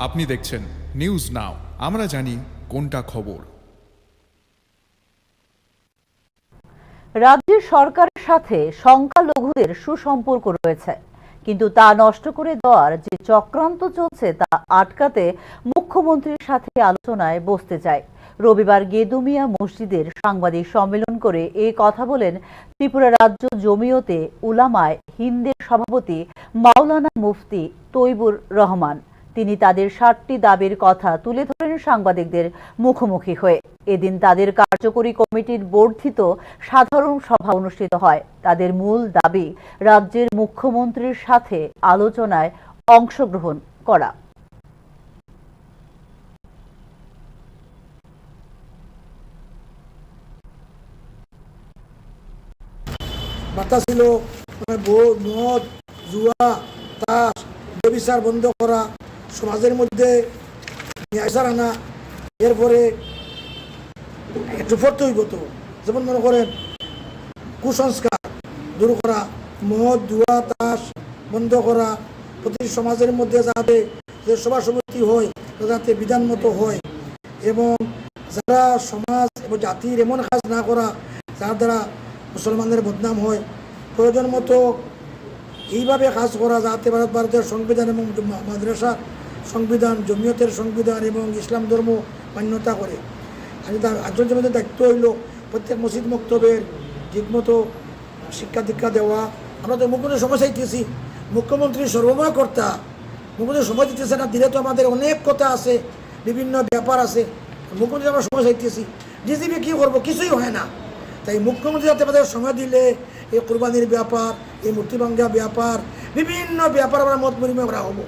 আপনি দেখছেন news now, আমরা জানি কোনটা খবর। রাজ্যের সরকারের সাথে সংখ্যালঘুদের সুসম্পর্ক রয়েছে, কিন্তু তা নষ্ট করে দেওয়ার যে চক্রান্ত চলছে তা আটকাতে মুখ্যমন্ত্রীর সাথে আলোচনায় বসতে চায়। রবিবার গেদুমিয়া মসজিদের সাংবাদিক সম্মেলন করে এই কথা বলেন ত্রিপুরা রাজ্য জমিয়তে উলামায়ে হিন্দের সভাপতি মাওলানা মুফতি তৈবুর রহমান। তিনি তাদের 7টি দাবির কথা তুলে ধরেন সাংবাদিকদের মুখোমুখি হয়ে। এদিন তাদের কার্যকরী কমিটির বর্ধিত সাধারণ সভা অনুষ্ঠিত হয়। তাদের মূল দাবি রাজ্যের মুখ্যমন্ত্রীর সাথে আলোচনায় অংশগ্রহণ করা। বার্তা ছিল মদ, জুয়া, তাস, ব্যভিচার বন্ধ করা, সমাজের মধ্যে ন্যায়সার আনা, এরপরে একটু পড়তে হইব। তো যেমন মনে করেন কুসংস্কার দূর করা, মদ, জুয়া, তাস বন্ধ করা, প্রতি সমাজের মধ্যে যাতে যে সভা সমিতি হয় যাতে বিধান মতো হয়, এবং যারা সমাজ এবং জাতির এমন কাজ না করা যার দ্বারা মুসলমানদের বদনাম হয়, প্রয়োজন মতো এইভাবে কাজ করা যাতে ভারতের সংবিধান এবং মাদ্রাসা সংবিধান, জমিয়তের সংবিধান এবং ইসলাম ধর্ম মান্যতা করে। একজন জমিদের দায়িত্ব হইল প্রত্যেক মসজিদ মক্তবের ঠিকমতো শিক্ষা দীক্ষা দেওয়া। আমরা তো মুখ্যমন্ত্রী সময় চাইতেছি, মুখ্যমন্ত্রী সর্বময় কর্তা, মুখ্যমন্ত্রী সময় দিতেছে না, দিলে তো আমাদের অনেক কথা আছে, বিভিন্ন ব্যাপার আছে। মুখ্যমন্ত্রী আমরা সময় চাইতেছি, ডিজিপি কী করবো, কিছুই হয় না। তাই মুখ্যমন্ত্রী যাতে আমাদের সময় দিলে এই কোরবানির ব্যাপার, এই মূর্তি ভাঙ্গা ব্যাপার, বিভিন্ন ব্যাপার আমরা মত বিনিময় করা হবো।